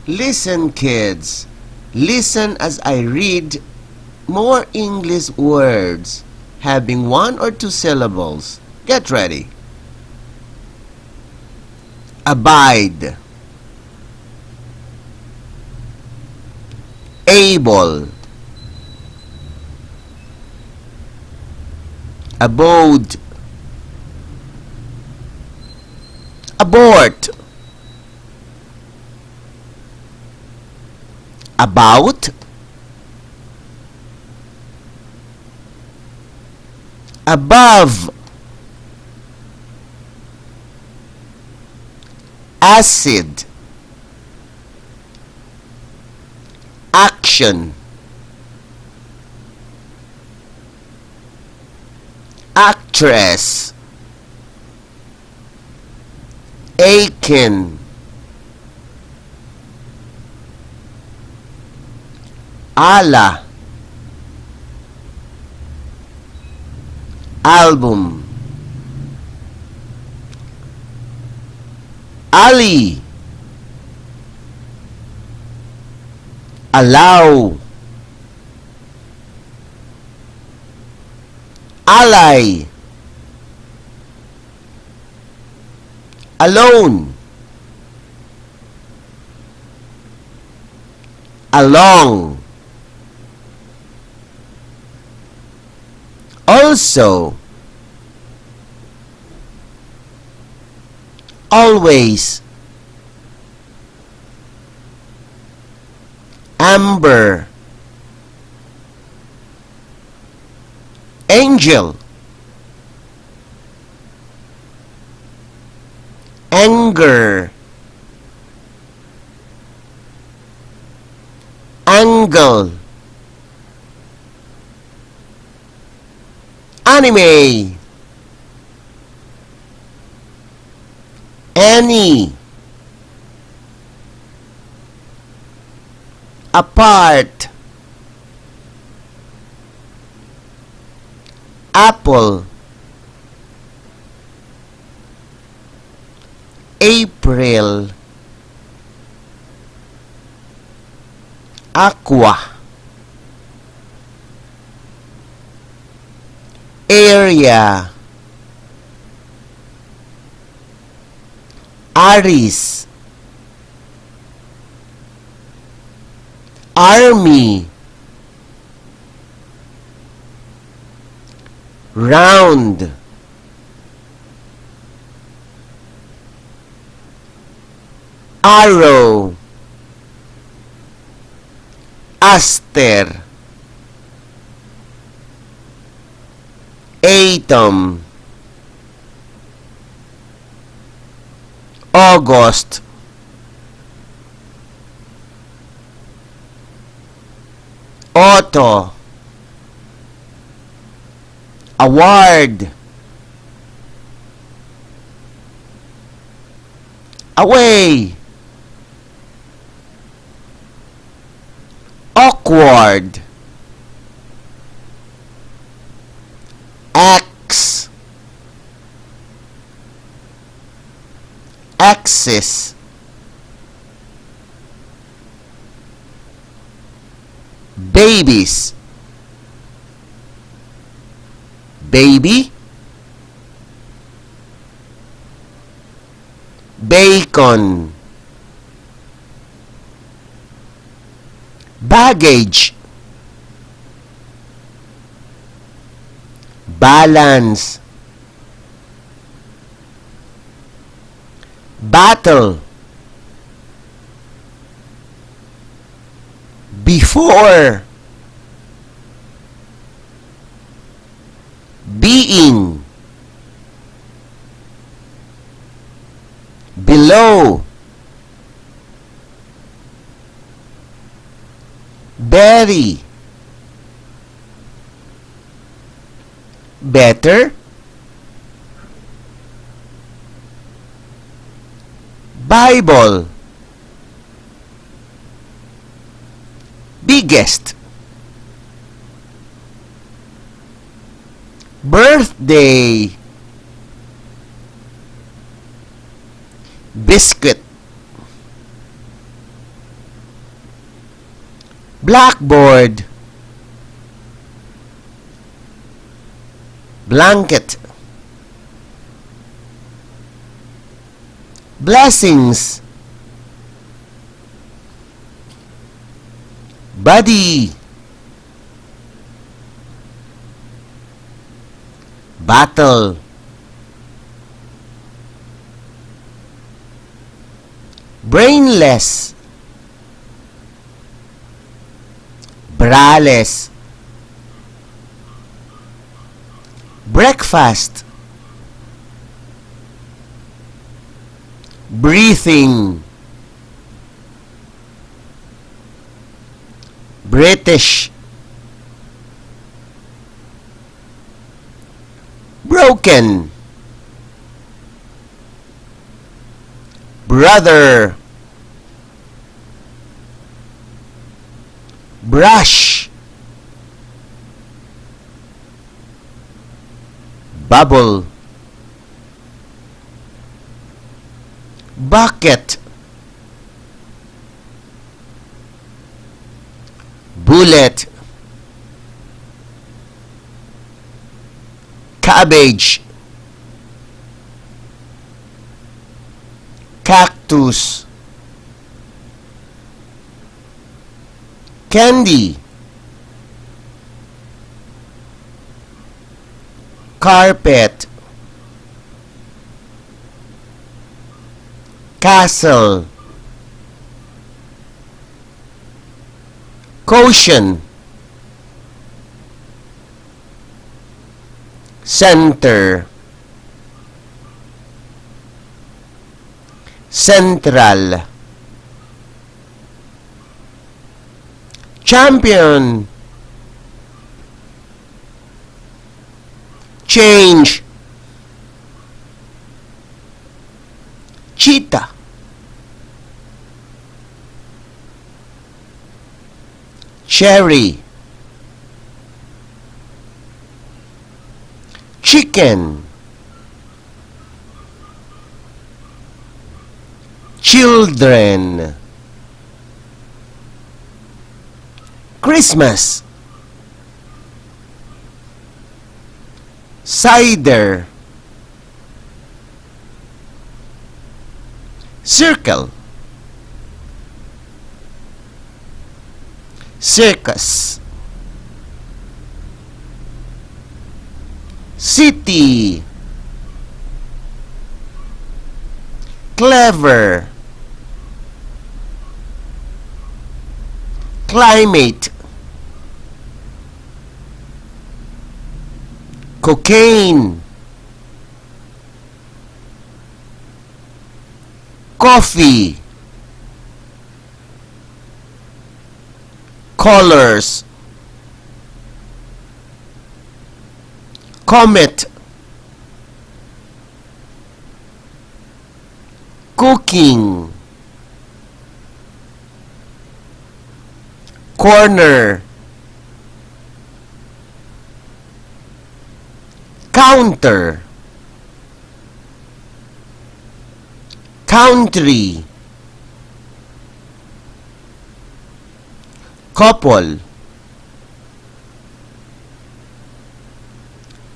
Listen, kids. Listen as I read more English words having one or two syllables. Get ready. Abide. Able. Abode. Abort. About. Above. Acid. Action. Actress. Aiken. Ala. Album. Ali. Allow. Ally. Alone. Along. Also. Always. Amber. Angel. Anger. Angle. Anime. Any. Apart. Apple. April. Aqua. Area. Aris. Army. Round. Arrow. Aster. Atom. August. Auto. Award. Away. Awkward. Axe. Axis. Babies. Baby. Bacon. Baggage. Balance. Battle. Before. Being. Below. Berry. Better. Bible. Biggest. Birthday. Biscuit. Blackboard. Blanket. Blessings. Body. Battle. Brainless. Braless. Breakfast. Breathing. British. Broken. Brother. Brush. Bubble. Bucket. Bullet. Cabbage. Cactus. Candy. Carpet. Castle. Caution. Center. Central. Champion. Change. Cheetah. Cherry. Chicken. Children. Christmas. Cider. Circle. Circus. City. Clever. Climate. Cocaine. Coffee. Colors. Comet. Cooking. Corner. Counter. Country. Couple.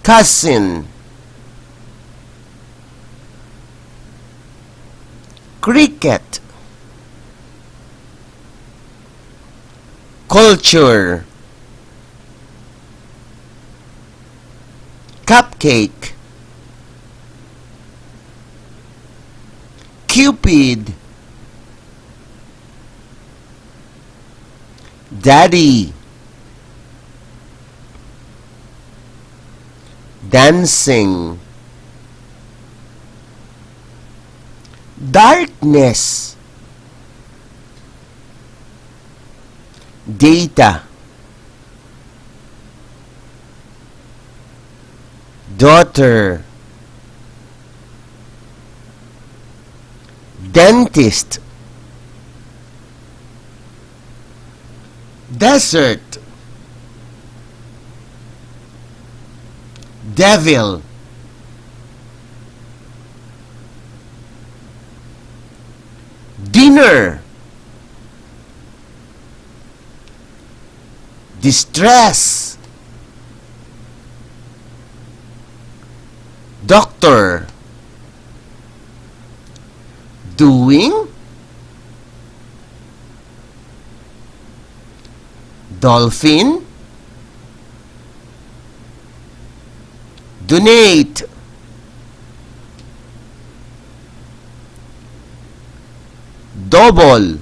Cousin. Cricket. Culture. Cupcake. Cupid. Daddy. Dancing. Darkness. Data. Daughter. Dentist. Desert. Devil. Dinner. distress, doctor, doing, dolphin, donate, double,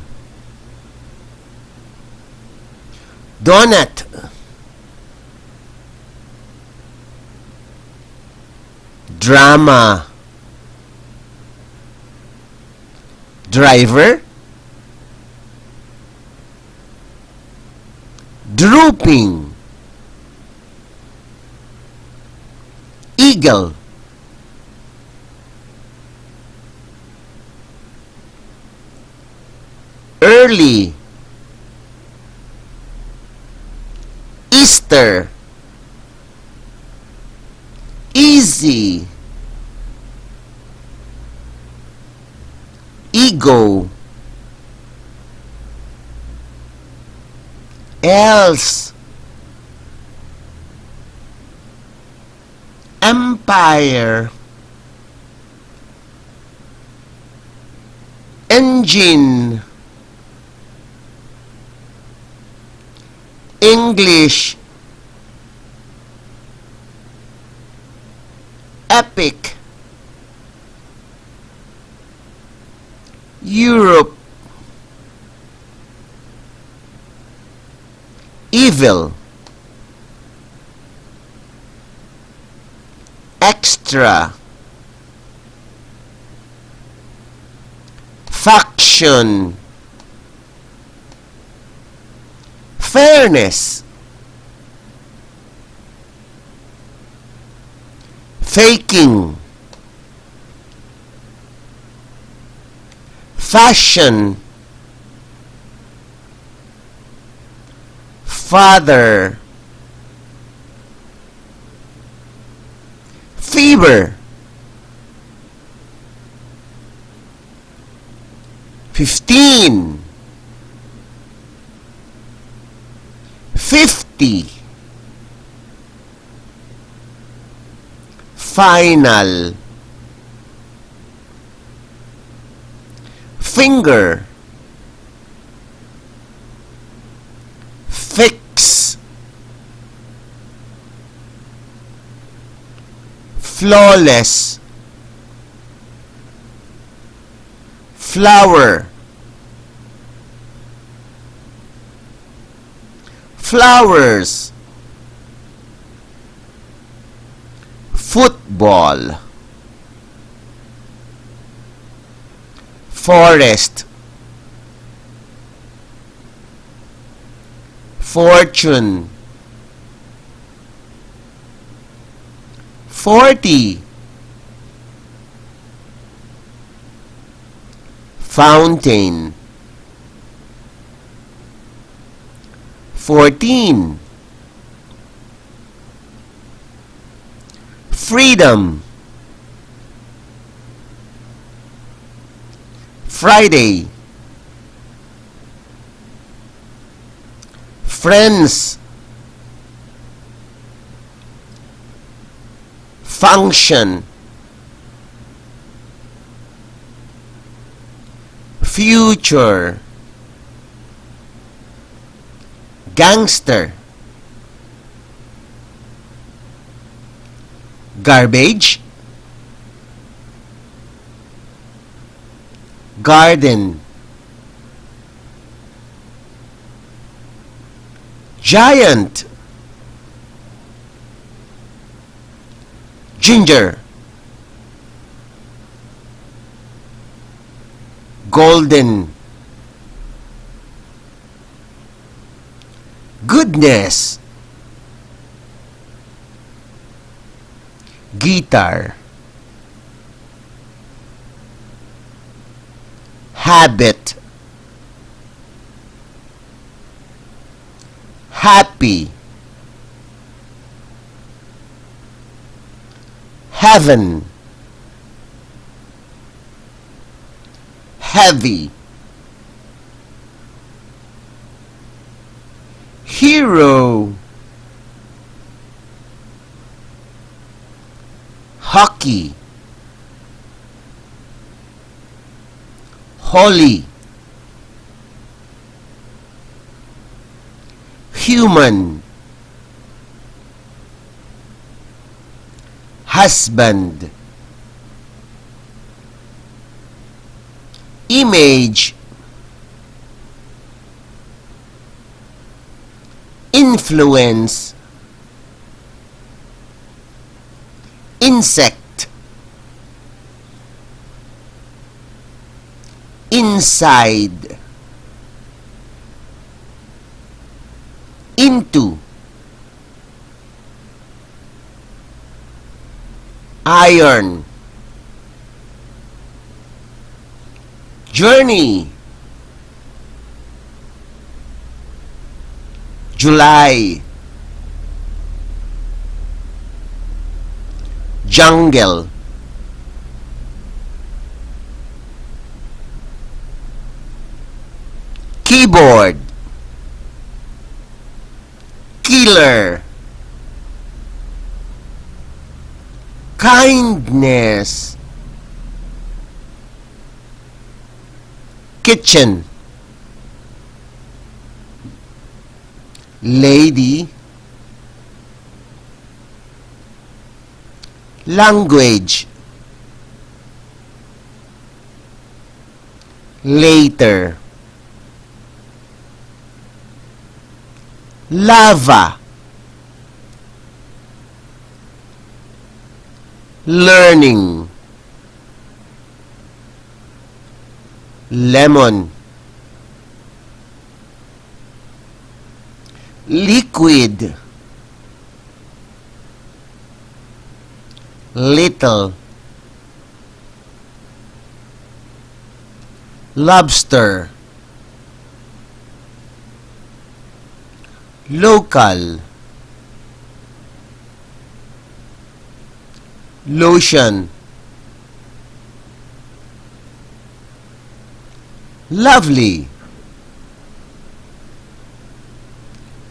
donut, drama, driver, drooping, eagle, early, Easter, easy, ego, else, empire, engine, English, epic, Europe, evil, extra, faction, fairness, faking, fashion, father, fever, 15, 50, final, finger, fix, flawless, flower, flowers, football, forest, fortune, 40, fountain, 14, freedom, Friday, friends, function, future, gangster, garbage, garden, giant, ginger, golden, goodness, guitar, habit, happy, heaven, heavy, hero, hockey, holy, human, husband, image, influence, insect, inside, into, iron, journey, July, jungle, keyboard, killer, kindness, kitchen, lady, language, later, lava, learning, lemon, liquid, little, lobster, local, lotion, lovely,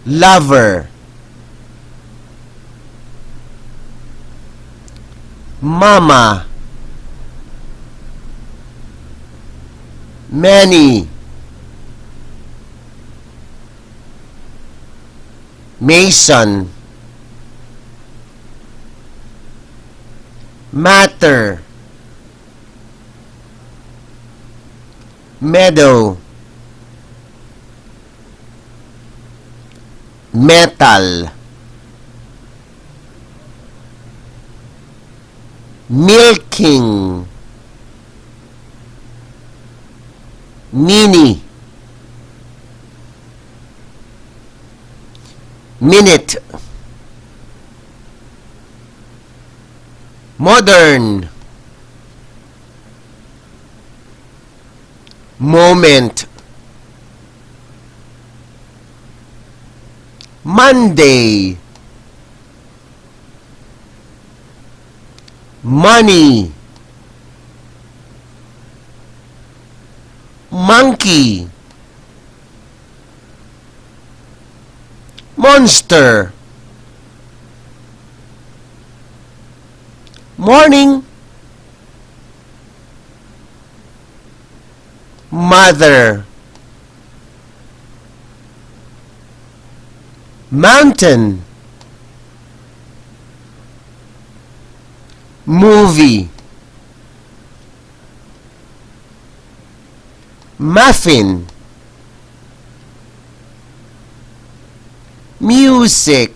lover, mama, many, mason, matter, meadow, metal, milking, mini, minute, modern, moment, Monday, money, monkey, monster, morning, mother, mountain, movie, muffin, music,